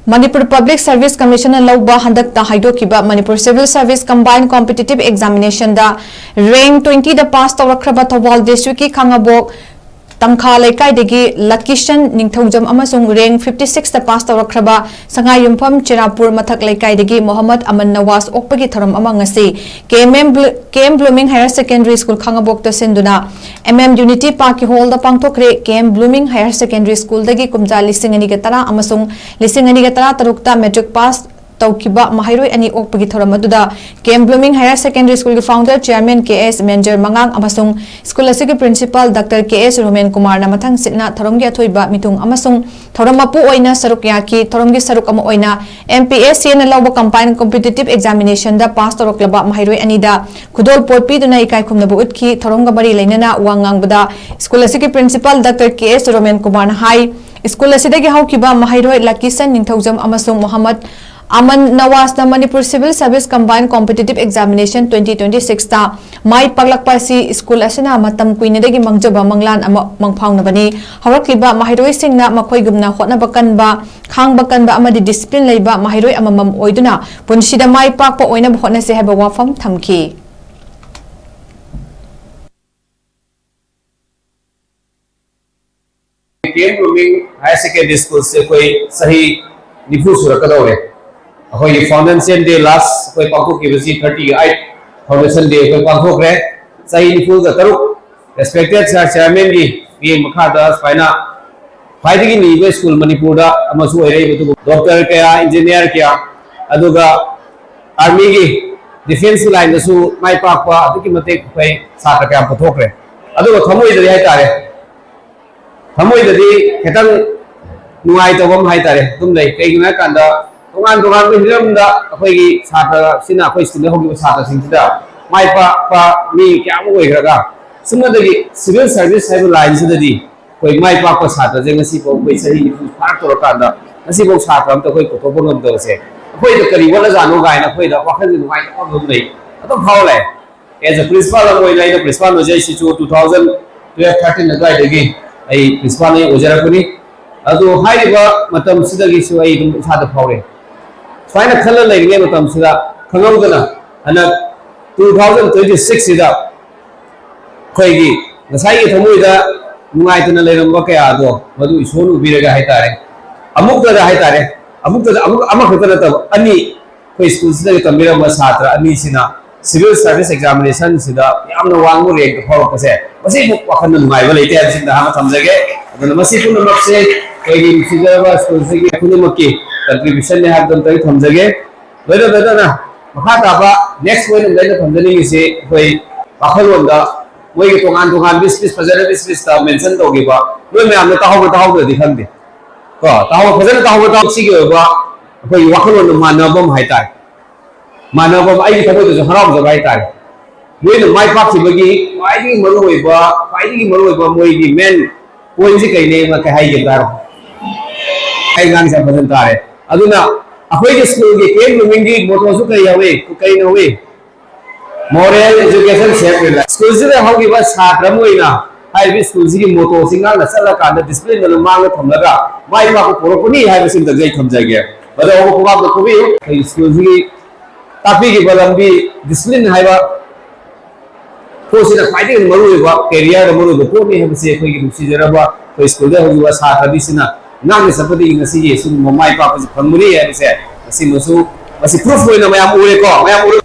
Manipur Public Service Commission Louba Handakta Haidokkhiba Manipur Civil Service Combined Competitive Examination da rank 20 da pass TOURAKKHRABA THOUBAL District ki KHANGABOK TANGKHA LEIKAI DAGI LUCKISON NINGTHOUJAM AMASUNG rank 56 da pass TOURAKKHRABA SANGAIYUMFAM CHERAPUR MATHAK LEIKAI DAGI MOHAMMED AMAN NAWAZ OKPAGI THOURAM AMANGASI KM Blooming Higher Secondary School KHANGABOK da SINDUNA Unity Park Hall da PANGTHOKKHRE KM Blooming Higher Secondary School dagi kumja lising ani gatara amasung lising ani gatara tarukta metric pass TOUKHIBA Mahairoi ani okpagi thoram aduda KM Blooming Higher Secondary School ki founder chairman KS Manager Mangang amasung school asigi principal Dr. KS Roman Kumar na mathang sitna thoram gi athoiba mitung amasung thoram mapu oina saruk yaki thoram gi saruk ama oina MPSC na lawba combined competitive examination da pass toroklaba Mahairoi ani da khudol potpi duna ikai khumna bu utki thoram ga bari leinana wangang bada school asigi principal Dr. KS Roman Kumar na hai school asidagi haukiba Mahairoi LUCKISON NINGTHOUJAM amasung MOHAMMED AMAN NAWAZ na Manipur Civil Service Combined Competitive Examination 2026 ta mai paglakpa si school asina matam kuinadagi mangjaba manglan ama mangphang na bani hawrakliba Mahairoi singna makhoi gumna hotna bakan ba khang bakan ba amadi discipline leiba Mahairoi amamam oiduna punsida mai pakpa oina bhotna se haba wafam thamki KM Blooming Higher Secondary School से कोई सही निफू सुरक्षा दौरे अखोई foundation day last कोई पांगथोक्खिबा 38 foundation day कोई पांगथोक्खरे सही निफू का तरुक रेस्पेक्टेड चेयरमैन की मखादा फाइना फाइदगी नीबे स्कूल मणिपुर दा अमसु ओइरे डॉक्टर क्या इंजीनियर क्या अदुगा आर्मी की डिफेंस लाइन दसु माइ पाकवा अदुकी मते कोई छात्र क्या पथोक्रे अदुगा थमोइदरि हाय तारे थमोइदरि खतंग नुआई तबम हाय तारे तुम ले कइगिना कांदा तोगान तोगान के हिरम दा अखोइगी छात्र सिना अखोइ स्टूडेंट होगी छात्र सिंसिदा माइ पा मी क्या मो ओइग्रागा सुमदगी सिविल सर्विस हाइब लाइन सिददी कोई माइ पा छात्र जे ngasi पो कोइ सही फाक तोर कांदा ngasi पो छात्र हम तो कोइ कोतो ngam दो से अखोइ द करी वला जानो गायना अखोइ द वाखन नुआई तबम नै अतो फाव ले एज अ प्रिंसिपल अमोइ लाइन प्रिंसिपल नोजै सिचु 2012-13 नगाय दगी ai principal ni ojarakuni adu hairiba matam sidagi su ai dum sada phawre faina khala laine matam sida khangawdana ana 2026 sida khoigi ngasai gi thamui da nungai tana leiramba kaya ado madu isonu biraga haitare amuk da haitare amuk khotana tab ani koi school sida tambira ma satra ani sina civil service examination sida yamna wangu rank phawra pase masi wakhan nungai ba leite sinda ha thamjage aduna masi pun makse koi sigaba school sigi khuni makki contribution ne har dam tai thamjage beda na makha ta ba next point leina thamjani se koi wakhalon da moi ge tongan 20 fajara 20 ta mention to ge ba loi me amna tahaw da dikhande ko tahaw fajara tahaw sigi ba koi wakhalon manabam haitai मानव आई थबो जो हराम जब आई तार मोइ न माइ पाक सिबगी फाइदी मरो मोइ की मेन पॉइंट से कइने मा के हाई गेदार आई गान से बदन तारे अदुना अखोइ के स्कूल के केम ब्लूमिंग की मोटो सु कई हवे कई न हवे मॉरल एजुकेशन सेफ स्कूल से होगी बस छात्र मोइना हाई भी स्कूल से की मोटो सिंगा न सला का डिसिप्लिन न मांग थमलगा माइ मा को पोरोपनी हाई सिंग द जै थमजा गे बदा ओ को बाप को भी स्कूल से tapi ki balambi discipline haiba ko sina fighting maru ba career maru ba ko mi hebse ko gi rusi jara ba ko school da hogi ba satra bi sina nang ni sapadi ngasi ye sun mai pa pa family ya se asi musu asi proof hoina mayam ure ko mayam ure